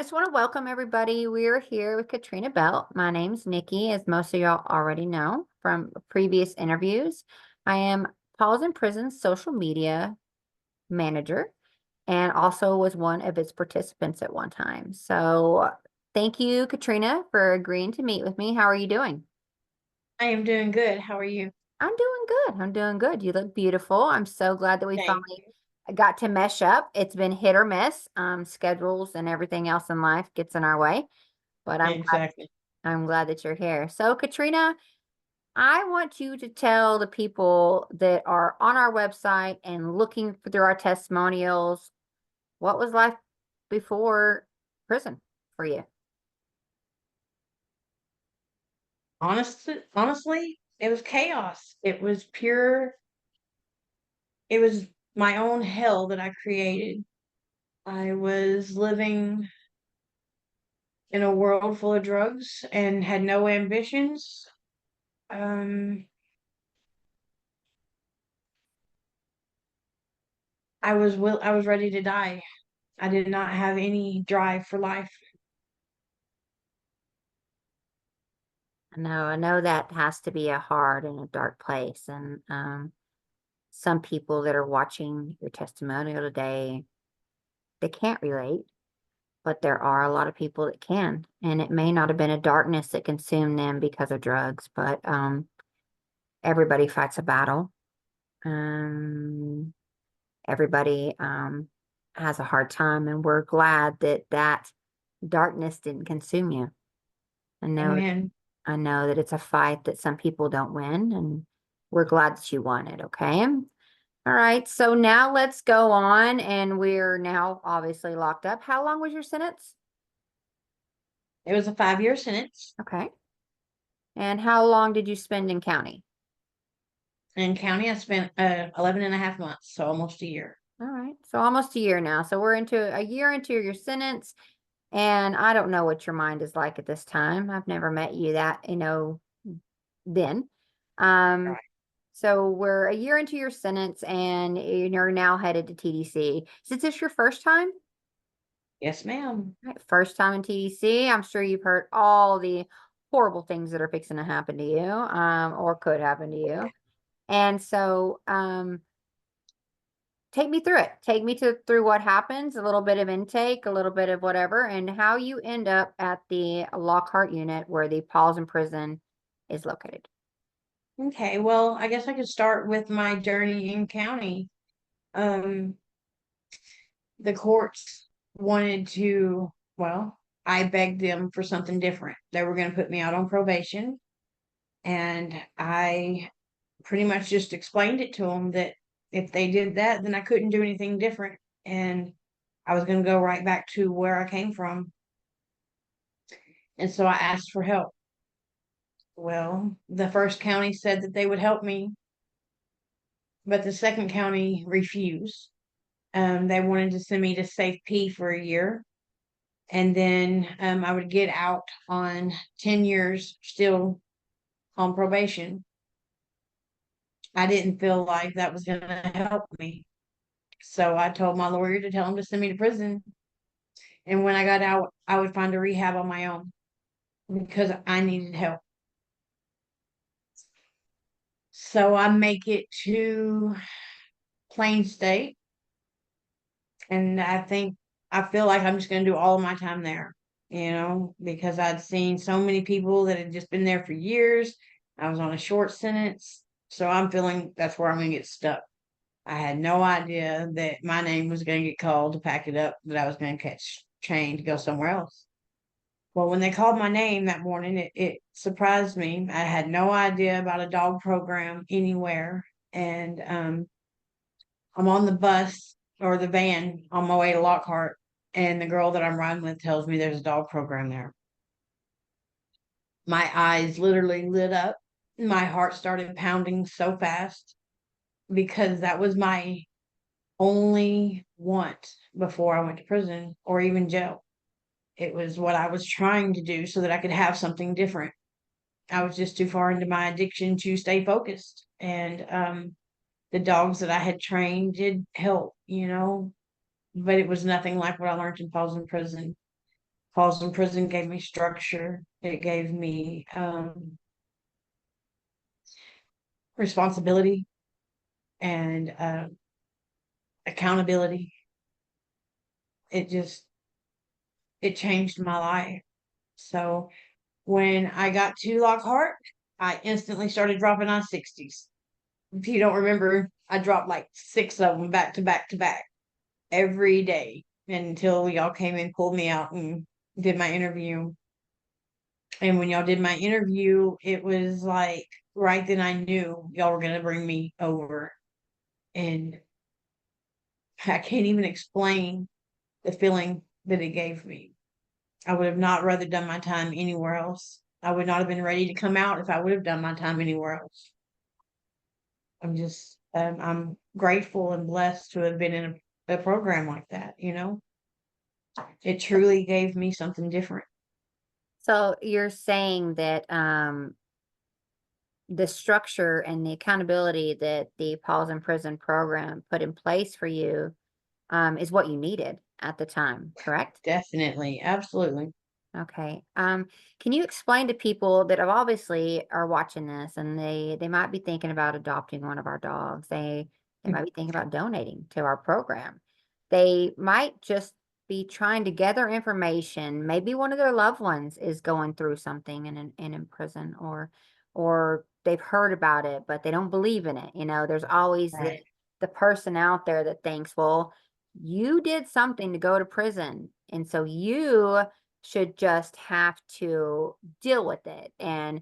just want to welcome everybody. We're here with Katrina Belt. My name's Nikki, as most of y'all already know from previous interviews. I am Paws in Prison's social media manager and also was one of its participants at one time. So thank you, Katrina, for agreeing to meet with me. How are you doing? I am doing good. How are you? I'm doing good. I'm doing good. You look beautiful. I'm so glad that we Thank finally you. got to mesh up. It's been hit or miss. Schedules and everything else in life gets in our way, but Exactly. I'm glad that you're here. So, Katrina, I want you to tell the people that are on our website and looking through our testimonials, what was life before prison for you? Honestly, it was chaos. It was pure, it was my own hell that I created. I was living in a world full of drugs and had no ambitions. Um, I was ready to die. I did not have any drive for life. I know that has to be a hard and a dark place. And some people that are watching your testimonial today, they can't relate, but there are a lot of people that can. And it may not have been a darkness that consumed them because of drugs, but everybody fights a battle. Um, everybody has a hard time, and we're glad that that darkness didn't consume you. I know, Amen. I know that it's a fight that some people don't win, and we're glad that you won it. Okay. All right. So now let's go on, and we're now obviously locked up. How long was your sentence? It was a 5-year sentence. Okay. And how long did you spend in county? In county, I spent 11 and a half months, so almost a year. All right. So almost a year now. So we're into a year into your sentence. And I don't know what your mind is like at this time. I've never met you that, then. Um, Right. so we're a year into your sentence and you're now headed to TDC. Is this your first time? Yes, ma'am. Right, first time in TDC. I'm sure you've heard all the horrible things that are fixing to happen to you, or could happen to you. And so, take me through it. Take me through what happens, a little bit of intake, a little bit of whatever, and how you end up at the Lockhart unit where the Paws in Prison is located. Okay, well, I guess I could start with my journey in county. Um, the courts wanted to, well, I begged them for something different. They were going to put me out on probation, and I pretty much just explained it to them that if they did that, then I couldn't do anything different, and I was going to go right back to where I came from. And so I asked for help. Well, the first county said that they would help me, but the second county refused. They wanted to send me to Safe P for a year, and then I would get out on 10 years still on probation. I didn't feel like that was going to help me. So I told my lawyer to tell him to send me to prison. And when I got out, I would find a rehab on my own because I needed help. So I make it to Plain State, and I feel like I'm just going to do all of my time there, because I'd seen so many people that had just been there for years. I was on a short sentence, so I'm feeling that's where I'm going to get stuck. I had no idea that my name was going to get called to pack it up, that I was going to catch train to go somewhere else. Well, when they called my name that morning, it surprised me. I had no idea about a dog program anywhere. And I'm on the bus or the van on my way to Lockhart, and the girl that I'm riding with tells me there's a dog program there. My eyes literally lit up. My heart started pounding so fast because that was my only want before I went to prison or even jail. It was what I was trying to do so that I could have something different. I was just too far into my addiction to stay focused. And the dogs that I had trained did help, but it was nothing like what I learned in Paws in Prison. Paws in Prison gave me structure. It gave me responsibility and accountability. It just it changed my life. So when I got to Lockhart, I instantly started dropping on 60s. If you don't remember, I dropped like 6 of them back to back to back every day until y'all came and pulled me out and did my interview. And when y'all did my interview, it was like right then I knew y'all were gonna bring me over. And I can't even explain the feeling that it gave me. I would have not rather done my time anywhere else. I would not have been ready to come out if I would have done my time anywhere else. I'm grateful and blessed to have been in a program like that, you know? It truly gave me something different. So you're saying that the structure and the accountability that the Paws in Prison program put in place for you is what you needed at the time, correct? Definitely, absolutely. Okay. Can you explain to people that have obviously are watching this and they might be thinking about adopting one of our dogs. They might be thinking about donating to our program. They might just be trying to gather information. Maybe one of their loved ones is going through something in prison or they've heard about it, but they don't believe in it. You know, there's always Right. the person out there that thinks, well, you did something to go to prison. And so you should just have to deal with it. And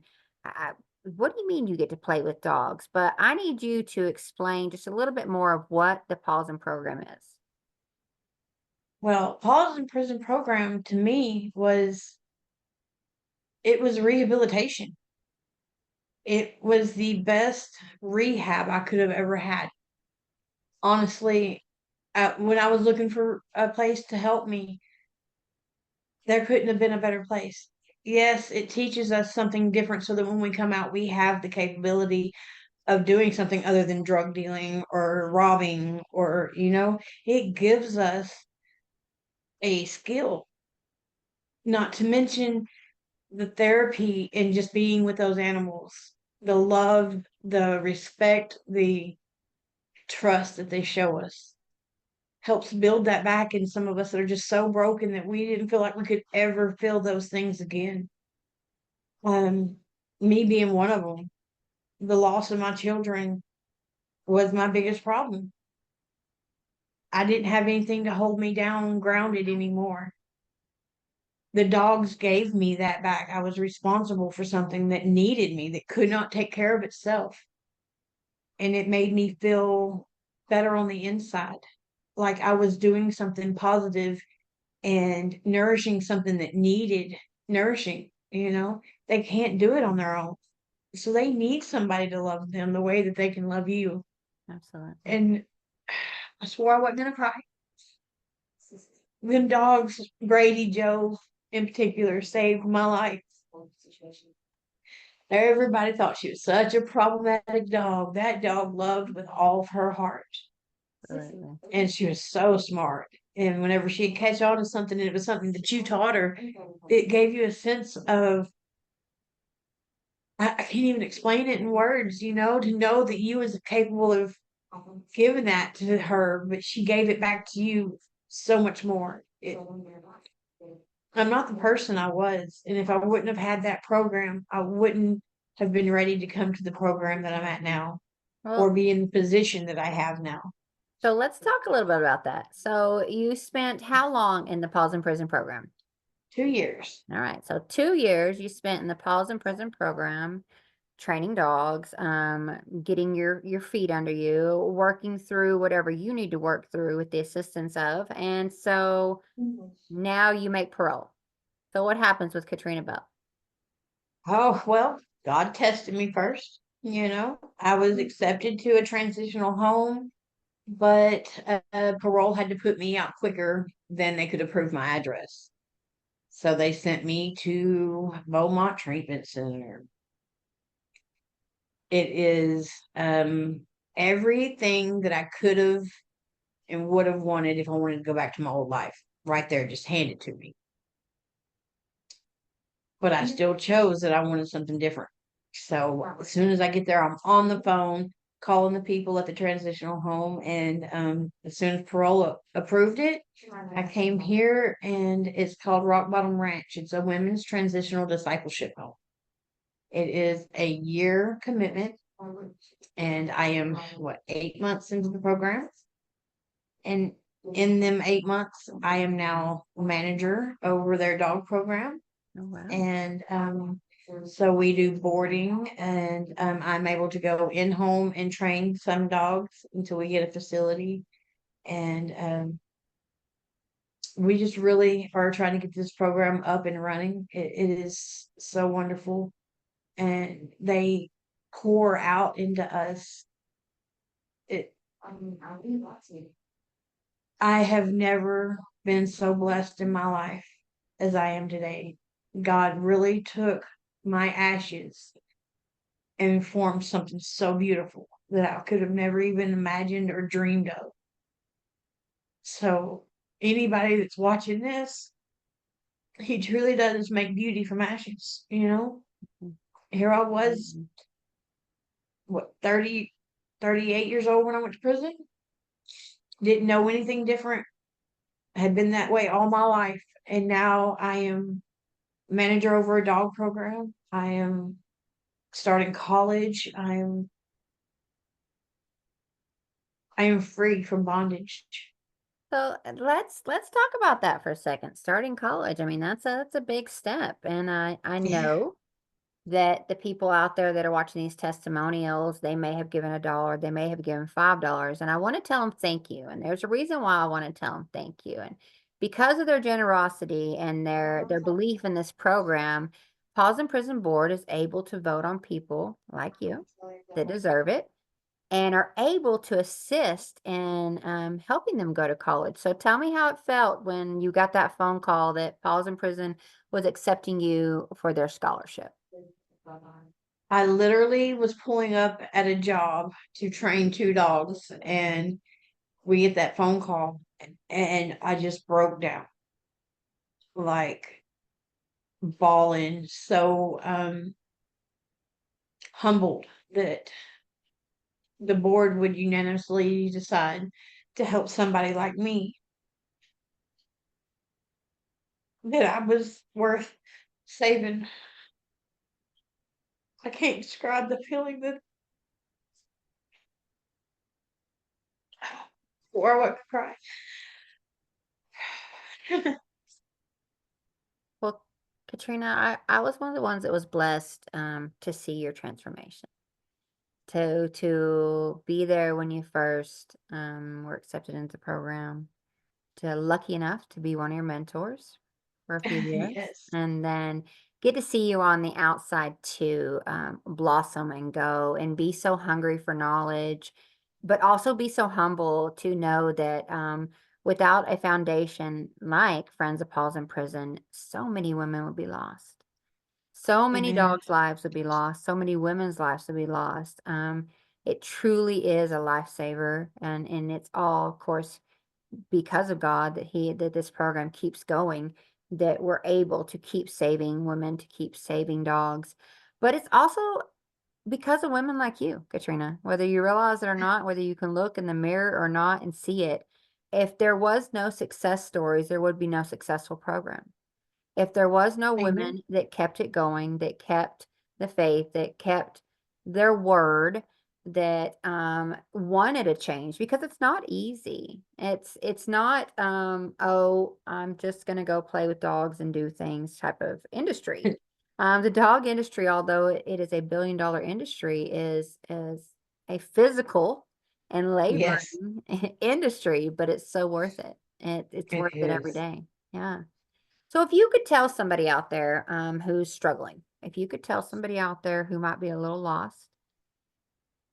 what do you mean you get to play with dogs? But I need you to explain just a little bit more of what the Paws in program is. Well, Paws in Prison program to me it was rehabilitation. It was the best rehab I could have ever had. Honestly, when I was looking for a place to help me, there couldn't have been a better place. Yes, it teaches us something different so that when we come out, we have the capability of doing something other than drug dealing or robbing or, it gives us a skill, not to mention the therapy and just being with those animals, the love, the respect, the trust that they show us helps build that back in some of us that are just so broken that we didn't feel like we could ever feel those things again. Um, Me being one of them, the loss of my children was my biggest problem. I didn't have anything to hold me down grounded anymore. The dogs gave me that back. I was responsible for something that needed me, that could not take care of itself. And it made me feel better on the inside, like I was doing something positive and nourishing something that needed nourishing. They can't do it on their own. So they need somebody to love them the way that they can love you. Absolutely. And I swore I wasn't going to cry. Them dogs, Grady Joe in particular, saved my life. Everybody thought she was such a problematic dog. That dog loved with all of her heart. Absolutely. And she was so smart. And whenever she'd catch on to something and it was something that you taught her, it gave you a sense of, I can't even explain it in words, to know that you was capable of giving that to her, but she gave it back to you so much more. I'm not the person I was. And if I wouldn't have had that program, I wouldn't have been ready to come to the program that I'm at now or Well, be in the position that I have now. so let's talk a little bit about that. So you spent how long in the Paws in Prison program? 2 years. All right. So 2 years you spent in the Paws in Prison program, training dogs, getting your feet under you, working through whatever you need to work through with the assistance of. And so now you make parole. So what happens with Katrina Bell? Oh, well, God tested me first. I was accepted to a transitional home, but parole had to put me out quicker than they could approve my address. So they sent me to Beaumont Treatment Center. It is everything that I could have and would have wanted if I wanted to go back to my old life. Right there, just handed to me. but I still chose that I wanted something different. So as soon as I get there, I'm on the phone calling the people at the transitional home, and as soon as parole approved it, I came here, and it's called Rock Bottom Ranch. It's a women's transitional discipleship home. It is a year commitment, and I am what 8 months into the program, and in them 8 months, I am now manager over their dog program. Oh, wow. And so we do boarding, and I'm able to go in home and train some dogs until we get a facility. And we just really are trying to get this program up and running. It is so wonderful, and they pour out into us. It. I have never been so blessed in my life as I am today. God really took my ashes and formed something so beautiful that I could have never even imagined or dreamed of. So, anybody that's watching this, he truly does make beauty from ashes, you know? Here I was, Mhm. what, 38 years old when I went to prison? Didn't know anything different, had been that way all my life. And now I am manager over a dog program. I am starting college. I am free from bondage. So let's talk about that for a second. Starting college. I mean, that's a big step. And I Yeah. know that the people out there that are watching these testimonials, they may have given $1, they may have given $5, and I want to tell them thank you. And there's a reason why I want to tell them thank you. And because of their generosity and their belief in this program, Paws and Prison Board is able to vote on people like you that deserve it and are able to assist in helping them go to college. So tell me how it felt when you got that phone call that Paws in Prison was accepting you for their scholarship. I literally was pulling up at a job to train two dogs, and we get that phone call, and I just broke down, like bawling, so humbled that the board would unanimously decide to help somebody like me, that I was worth saving. I can't describe the feeling that, or I would cry. Well, Katrina, I was one of the ones that was blessed to see your transformation, to be there when you first were accepted into the program, to lucky enough to be one of your mentors for a few years, Yes. and then get to see you on the outside to blossom and go and be so hungry for knowledge, but also be so humble to know that without a foundation like Friends of Paul's in Prison, so many women would be lost. So many Amen. dogs' lives would be lost. So many women's lives would be lost. It truly is a lifesaver, and it's all, of course, because of God that this program keeps going, that we're able to keep saving women, to keep saving dogs. But it's also because of women like you, Katrina, whether you realize it or not, whether you can look in the mirror or not and see it. If there was no success stories, there would be no successful program. If there was no Amen. women that kept it going, that kept the faith, that kept their word, that wanted a change, because it's not easy. It's not oh, I'm just gonna go play with dogs and do things type of industry. The dog industry, although it is a billion-dollar industry, is a physical and Yes, laboring industry, but it's so worth it. It's it worth it every is. day. Yeah. So if you could tell somebody out there who's struggling, if you could tell somebody out there who might be a little lost,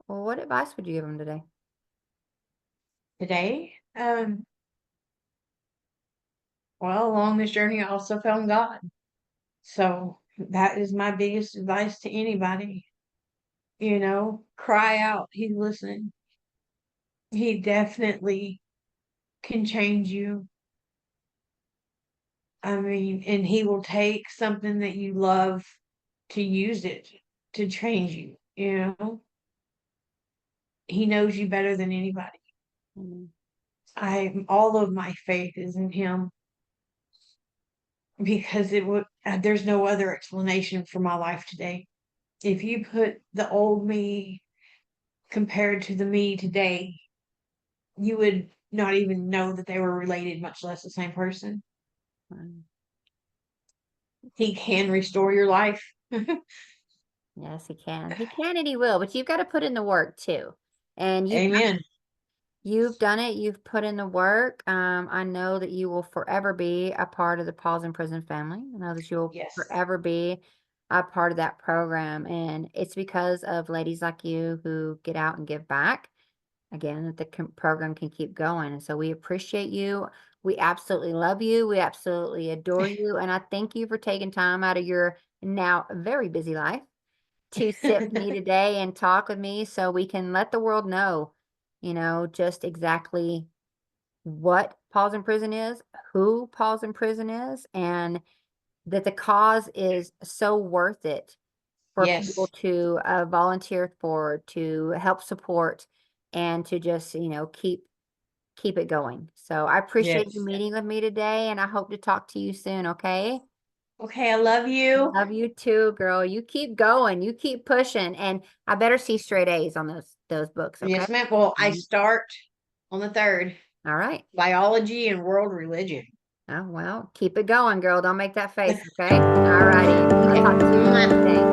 well, what advice would you give them today? Today, well, along this journey, I also found God. So that is my biggest advice to anybody. Cry out. He's listening. He definitely can change you. I mean, and he will take something that you love to use it to change you, you know? He knows you better than anybody. Mm, All of my faith is in him because there's no other explanation for my life today. If you put the old me compared to the me today, you would not even know that they were related, much less the same person. mm. He can restore your life. Yes, he can. He can and he will, but you've got to put in the work too. And you've done it. Amen. You've done it. You've put in the work. I know that you will forever be a part of the Paws in Prison family. I know that you'll Yes. forever be a part of that program. And it's because of ladies like you who get out and give back. Again, that the program can keep going. And so we appreciate you. We absolutely love you. We absolutely adore you. And I thank you for taking time out of your now very busy life to sit with me today and talk with me so we can let the world know, just exactly what Paws in Prison is, who Paws in Prison is, and that the cause is so worth it for people Yes. to volunteer for, to help support, and to just, keep it going. So I appreciate you Yes. meeting with me today, and I hope to talk to you soon, okay? Okay, I love you. Love you too, girl. You keep going. You keep pushing. And I better see straight A's on those books, okay? Yes, ma'am. Well, I Mhm. start on the 3rd, All right. biology and world religion. Oh, well, keep it going, girl. Don't make that face, okay? All righty. I'll talk to you Mwah. soon. Thanks.